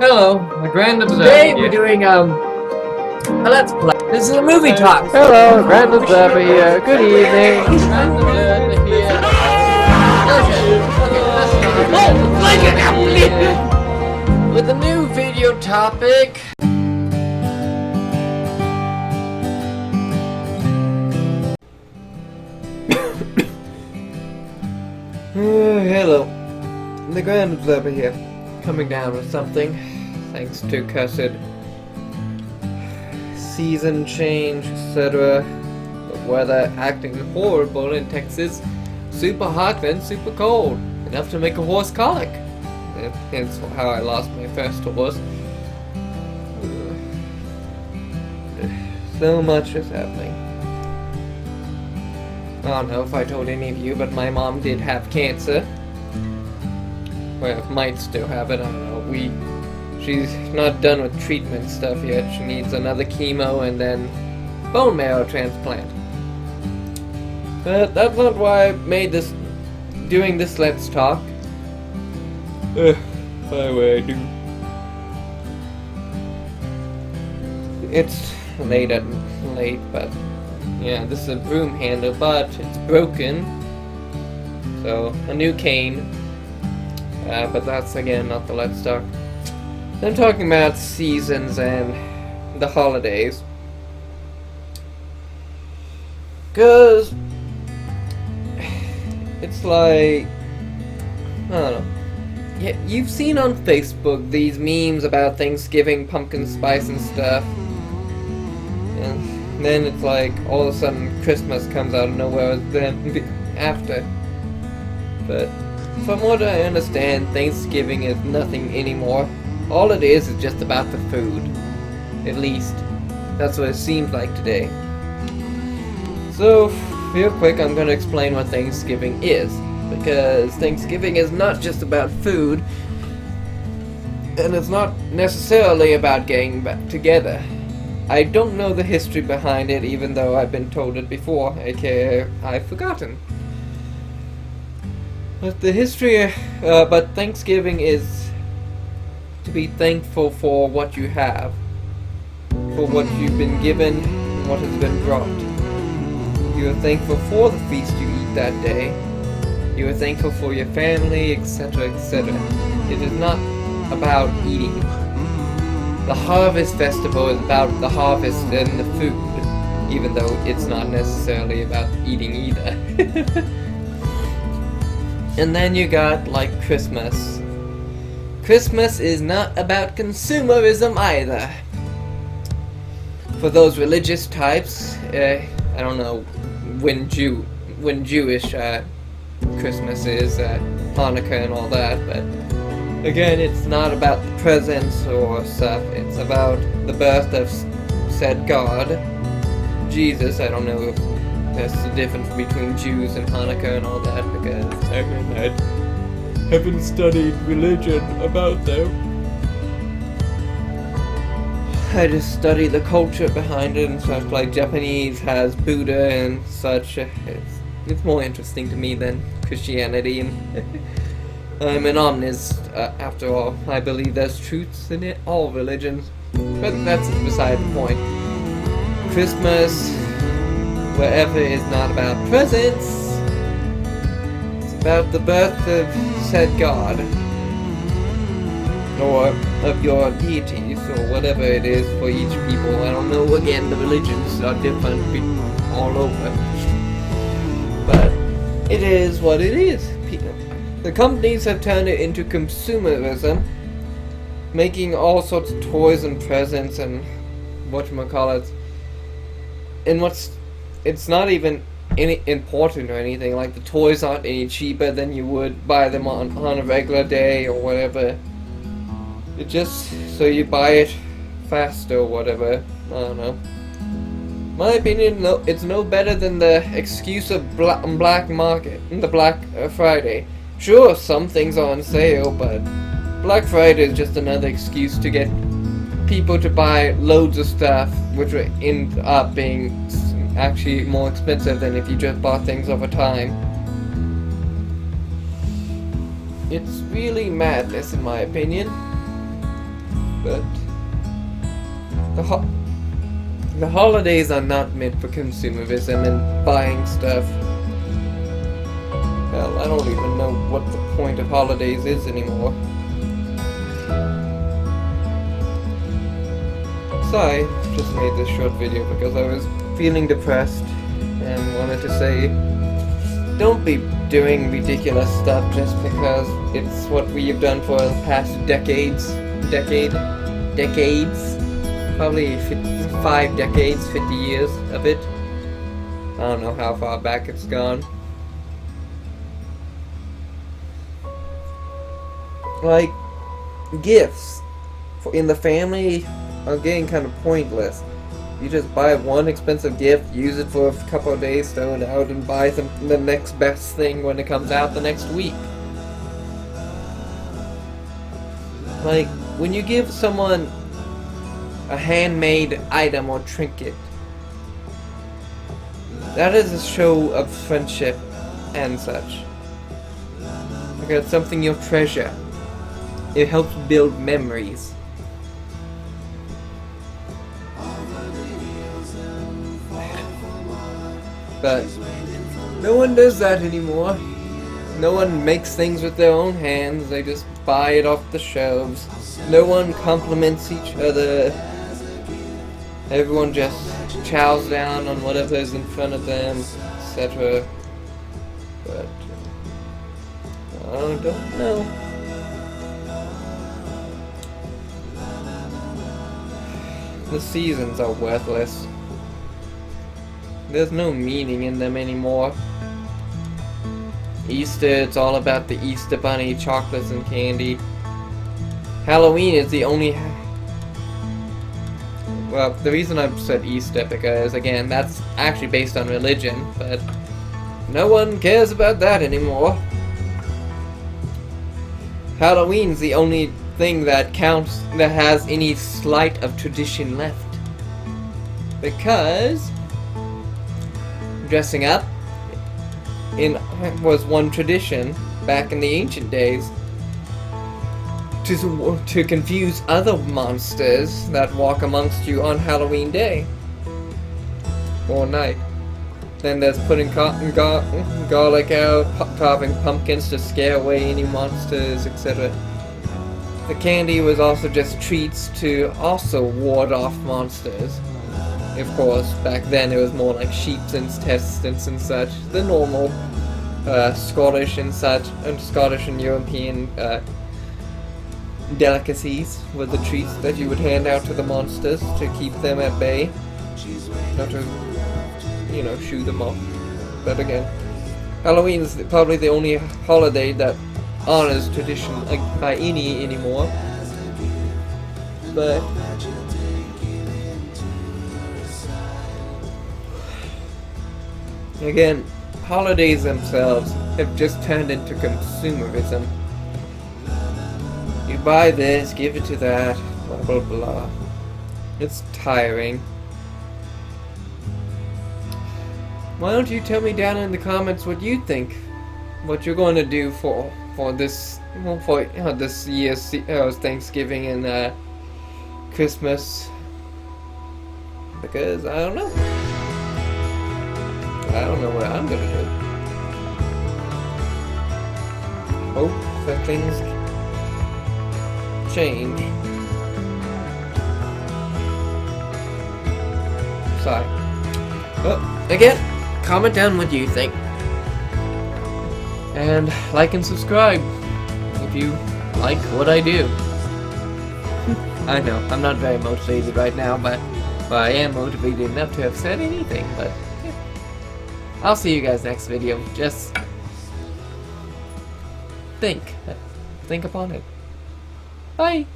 Hello, the Grand Observer. Today we're doing a Let's Play. This is a movie talk. Hello, Grand Observer here. Good evening. Grand Observer here. With a new video topic. Hello, the Grand Observer here. Coming down with something, thanks to cursed season change, etc. The weather acting horrible in Texas. Super hot then super cold. Enough to make a horse colic. Hence how I lost my first horse. So much is happening. I don't know if I told any of you, but my mom did have cancer. Well, might still have it, I don't know. She's not done with treatment stuff yet. She needs another chemo and then bone marrow transplant. But that's not why I made doing this Let's Talk. By the way, I do. It's late, but yeah, this is a broom handle, but it's broken. So, a new cane. But that's, again, not the Let's Talk. I'm talking about seasons and the holidays. Because it's like, I don't know. Yeah, you've seen on Facebook these memes about Thanksgiving, pumpkin spice and stuff. And then it's like, all of a sudden Christmas comes out of nowhere then after. But from what I understand, Thanksgiving is nothing anymore. All it is just about the food. At least, that's what it seems like today. So, real quick, I'm going to explain what Thanksgiving is. Because Thanksgiving is not just about food. And it's not necessarily about getting back together. I don't know the history behind it, even though I've been told it before, aka I've forgotten. But the history, but Thanksgiving is to be thankful for what you have, for what you've been given, and what has been brought. You are thankful for the feast you eat that day. You are thankful for your family, etc., etc. It is not about eating. The Harvest Festival is about the harvest and the food, even though it's not necessarily about eating either. And then you got, like, Christmas. Christmas is not about consumerism either. For those religious types, I don't know when Jewish Christmas is, Hanukkah and all that, but again, it's not about the presents or stuff. It's about the birth of said God, Jesus. I don't know if that's the difference between Jews and Hanukkah and all that, because I haven't studied religion about them. I just study the culture behind it and such. Like Japanese has Buddha and such. It's more interesting to me than Christianity, and I'm an omnist, after all. I believe there's truths in it, all religions, but that's beside the point. Christmas, wherever, is not about presents. It's about the birth of said God, or of your deities, or whatever it is for each people. I don't know, again, the religions are different all over. But it is what it is. The companies have turned it into consumerism, making all sorts of toys and presents and whatchamacallits. And it's not even any important or anything. Like, the toys aren't any cheaper than you would buy them on a regular day or whatever. It just so you buy it faster or whatever. I don't know. My opinion, no, it's no better than the excuse of black market, the Black Friday. Sure, some things are on sale, but Black Friday is just another excuse to get people to buy loads of stuff, which will end up being actually more expensive than if you just bought things over time. It's really madness, in my opinion. But the holidays are not meant for consumerism and buying stuff. Hell, I don't even know what the point of holidays is anymore. Sorry, just made this short video because I was feeling depressed and wanted to say, don't be doing ridiculous stuff just because it's what we have done for the past decades. Probably 5 decades, 50 years of it. I don't know how far back it's gone. Like, gifts in the family are getting kind of pointless. You just buy one expensive gift, use it for a couple of days, throw it out, and buy the next best thing when it comes out the next week. Like, when you give someone a handmade item or trinket, that is a show of friendship and such. Like, it's something you'll treasure. It helps build memories. But no one does that anymore. No one makes things with their own hands. They just buy it off the shelves. No one compliments each other. Everyone just chows down on whatever is in front of them, etc. But I don't know. The seasons are worthless. There's no meaning in them anymore. Easter, it's all about the Easter bunny, chocolates and candy. Halloween is the only... Well, the reason I said Easter because, again, that's actually based on religion, but no one cares about that anymore. Halloween's the only thing that counts, that has any slight of tradition left. Because dressing up was one tradition back in the ancient days to confuse other monsters that walk amongst you on Halloween day or night. Then there's putting garlic out, carving pumpkins to scare away any monsters, etc. The candy was also just treats to also ward off monsters. Of course, back then it was more like sheep's intestines and such, the normal Scottish and such, and Scottish and European delicacies were the treats that you would hand out to the monsters to keep them at bay, not to, you know, shoo them off. But again, Halloween is probably the only holiday that honors tradition by any anymore. But again, holidays themselves have just turned into consumerism. You buy this, give it to that, blah blah blah. It's tiring. Why don't you tell me down in the comments what you think, what you're going to do for this, well, for this year's Thanksgiving and Christmas, because I don't know. I don't know what I'm gonna do. Hope that things change. Sorry. Well, again, comment down what you think. And like and subscribe if you like what I do. I know, I'm not very motivated right now, but I am motivated enough to have said anything, but yeah. I'll see you guys next video. Just think upon it. Bye!